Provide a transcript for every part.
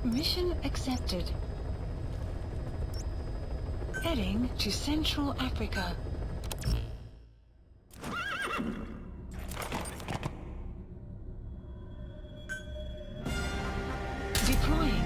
Mission accepted. Heading to Central Africa. Deploying.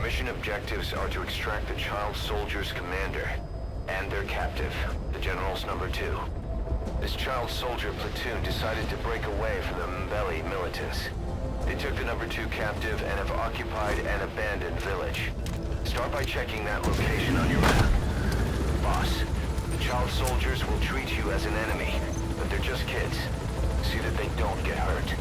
Mission objectives are to extract the child soldier's commander and their captive, the General's number 2. This child soldier platoon decided to break away from the Mbeli militants. They took the number 2 captive and have occupied an abandoned village. Start by checking that location on your map. Boss, the child soldiers will treat you as an enemy, but they're just kids. See that they don't get hurt.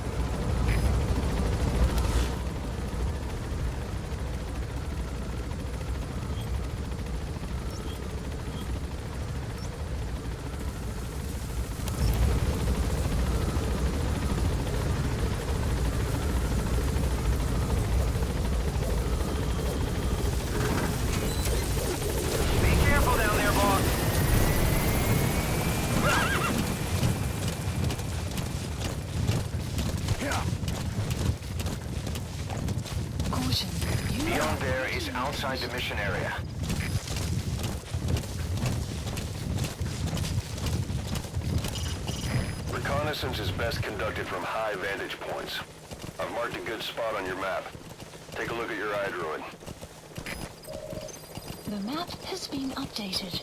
Beyond there is outside the mission area. Reconnaissance is best conducted from high vantage points. I've marked a good spot on your map. Take a look at your iDroid. The map has been updated.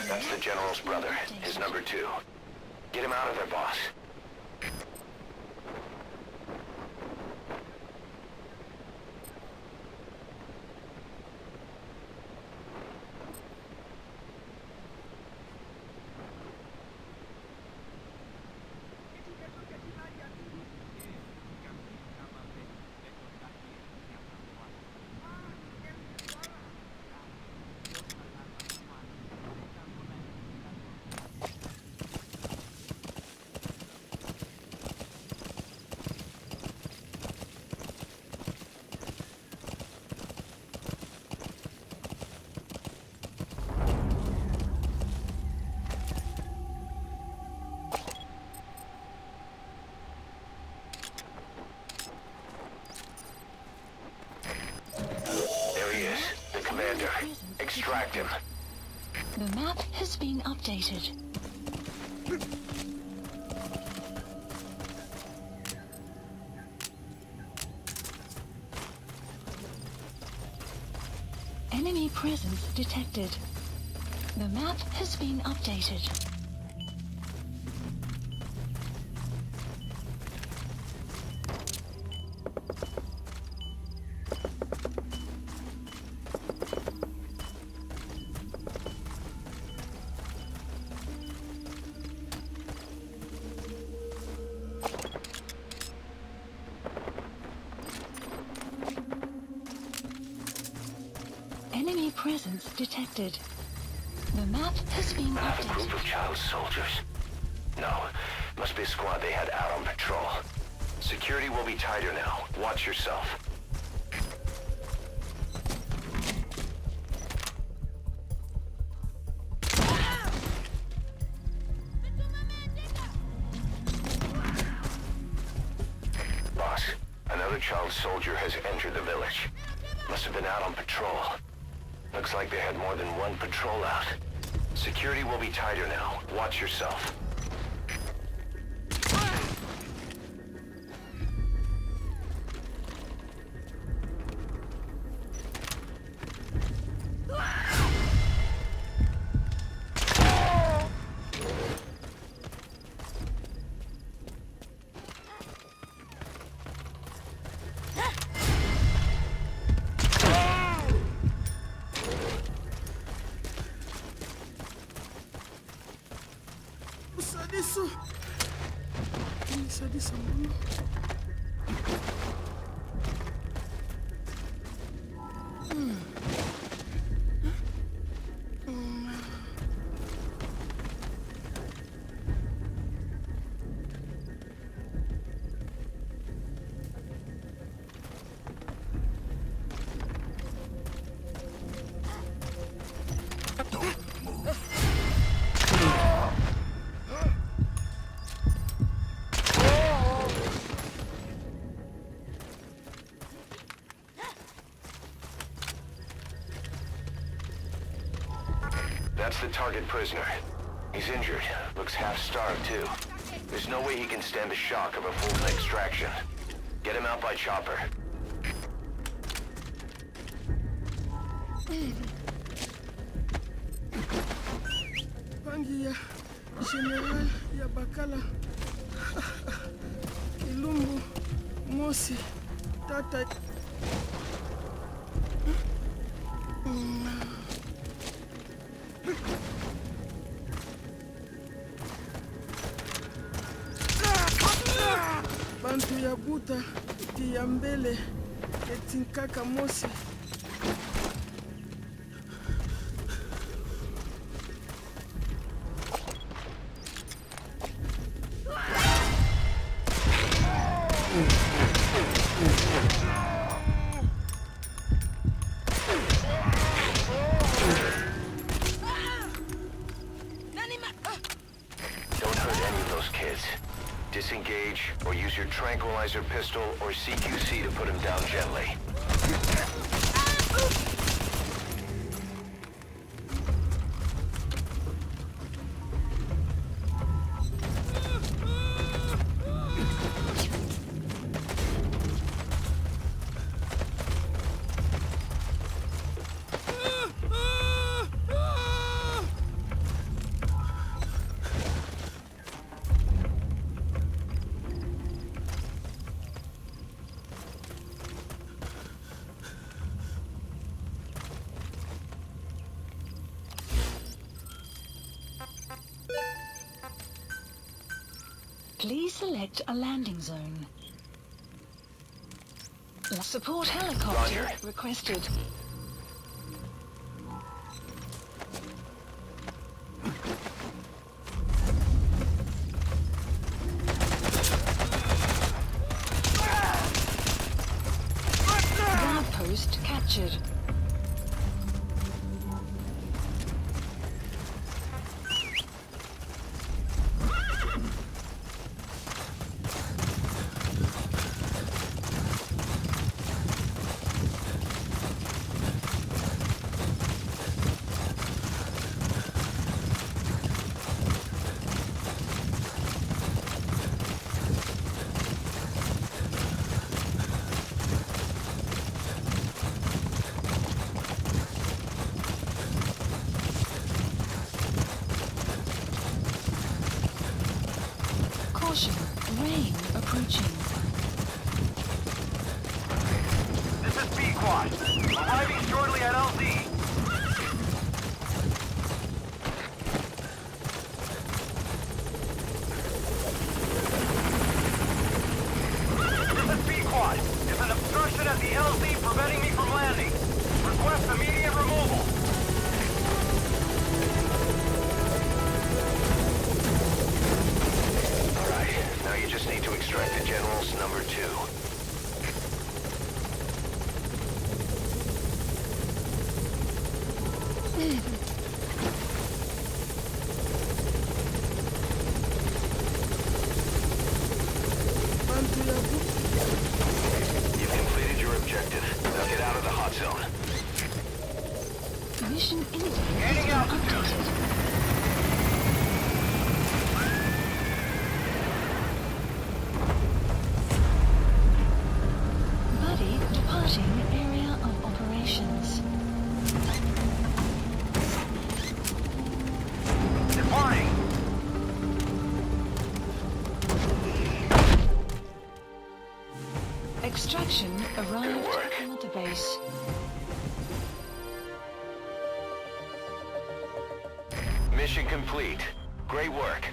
That's the General's brother, his number 2. Get him out of there, boss. Extract him. The map has been updated. Enemy presence detected. The map has been updated. Enemy presence detected. The map has been I have a updated. group of child soldiers. No, must be a squad they had out on patrol. Security will be tighter now. Watch yourself. Boss, another child soldier has entered the village. Must have been out on patrol. Looks like they had more than one patrol out. Security will be tighter now. Watch yourself. That's the target prisoner. He's injured. Looks half-starved, too. There's no way he can stand the shock of a full extraction. Get him out by chopper. Pangi ya General ya Bakala Kilumbu Mosi Tata Bantu ya Buta Kiambele Etinkaka Mosi. Disengage, or use your tranquilizer pistol or CQC to put him down gently. Please select a landing zone. Support helicopter Roger. requested. Guard post captured. Rain approaching. This is B-Quad. Arriving shortly at LZ. This is B-Quad. There's an obstruction at the LZ preventing me from landing. Request immediate removal. Now you just need to extract the General's number 2. You've completed your objective. Now get out of the hot zone. Mission indicated. Gaining altitude. Updated. Departing area of operations. Departing. Extraction arrived at the base. Mission complete. Great work.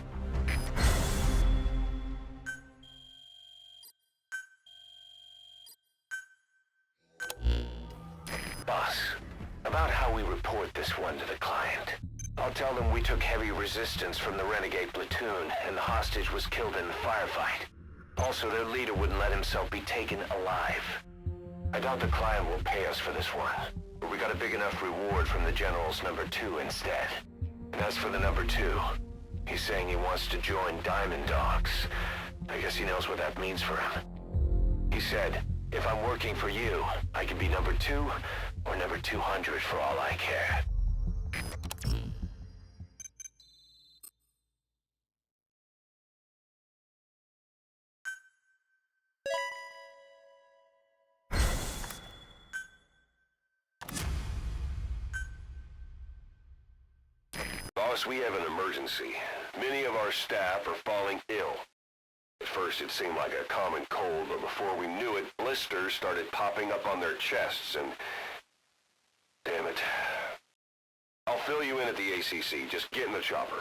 report this one to the client. I'll tell them we took heavy resistance from the renegade platoon, and the hostage was killed in the firefight. Also, their leader wouldn't let himself be taken alive. I doubt the client will pay us for this one, but we got a big enough reward from the General's number 2 instead. And as for the number 2, he's saying he wants to join Diamond Dogs. I guess he knows what that means for him. He said, if I'm working for you, I can be number 2 or number 200 for all I care. Boss, we have an emergency. Many of our staff are falling ill. At first it seemed like a common cold, but before we knew it, blisters started popping up on their chests and... Damn it. I'll fill you in at the ACC. Just get in the chopper.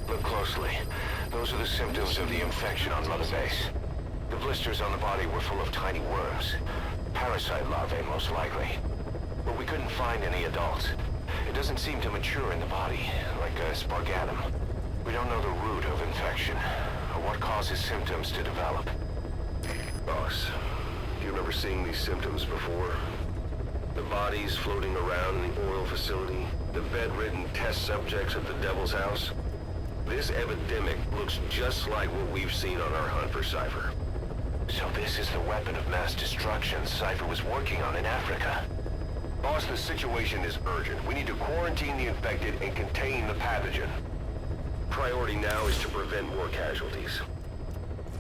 Look closely. Those are the symptoms of the infection on Mother Base. The blisters on the body were full of tiny worms. Parasite larvae, most likely. But we couldn't find any adults. It doesn't seem to mature in the body, like a spargatum. We don't know the root of infection, or what causes symptoms to develop. Boss, do you remember seeing these symptoms before? The bodies floating around in the oil facility, the bedridden test subjects at the Devil's House. This epidemic looks just like what we've seen on our hunt for Cypher. So this is the weapon of mass destruction Cypher was working on in Africa. Boss, the situation is urgent. We need to quarantine the infected and contain the pathogen. Priority now is to prevent more casualties.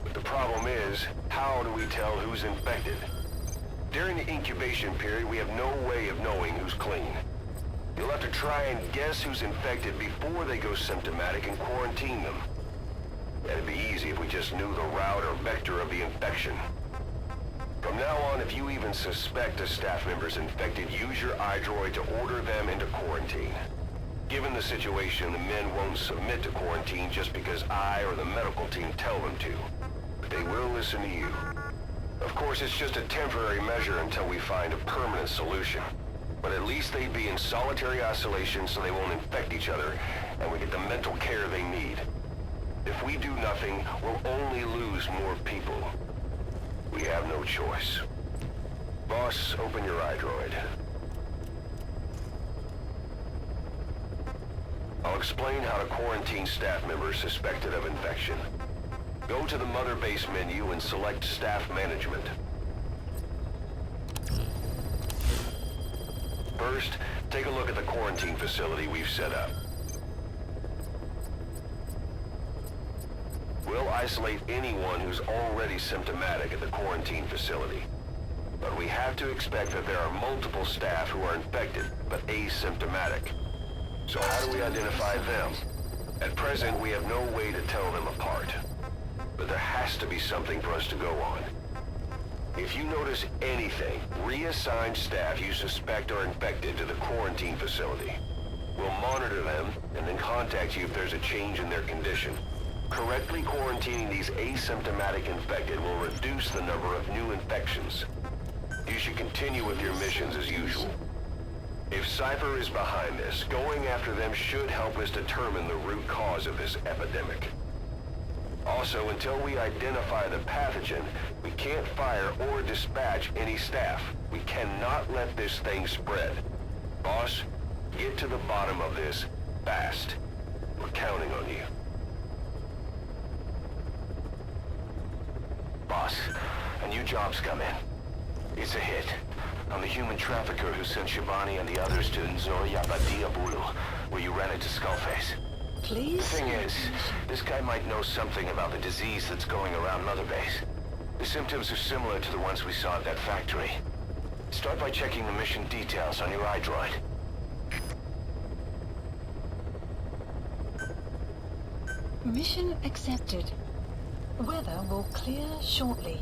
But the problem is, how do we tell who's infected? During the incubation period, we have no way of knowing who's clean. You'll have to try and guess who's infected before they go symptomatic and quarantine them. That'd be easy if we just knew the route or vector of the infection. From now on, if you even suspect a staff member's infected, use your iDroid to order them into quarantine. Given the situation, the men won't submit to quarantine just because I or the medical team tell them to. But they will listen to you. Of course, it's just a temporary measure until we find a permanent solution. But at least they'd be in solitary isolation so they won't infect each other, and we get the mental care they need. If we do nothing, we'll only lose more people. We have no choice. Boss, open your iDroid. I'll explain how to quarantine staff members suspected of infection. Go to the Mother Base menu and select Staff Management. First, take a look at the quarantine facility we've set up. We'll isolate anyone who's already symptomatic at the quarantine facility. But we have to expect that there are multiple staff who are infected, but asymptomatic. So how do we identify them? At present, we have no way to tell them apart. But there has to be something for us to go on. If you notice anything, reassign staff you suspect are infected to the quarantine facility. We'll monitor them and then contact you if there's a change in their condition. Correctly quarantining these asymptomatic infected will reduce the number of new infections. You should continue with your missions as usual. If Cypher is behind this, going after them should help us determine the root cause of this epidemic. Also, until we identify the pathogen, we can't fire or dispatch any staff. We cannot let this thing spread. Boss, get to the bottom of this fast. We're counting on you. Boss, a new job's come in. It's a hit. I'm the human trafficker who sent Shibani and the others to Nzoyabadia Bulu, where you ran into Skullface. Please? The thing is, this guy might know something about the disease that's going around Mother Base. The symptoms are similar to the ones we saw at that factory. Start by checking the mission details on your iDroid. Mission accepted. Weather will clear shortly.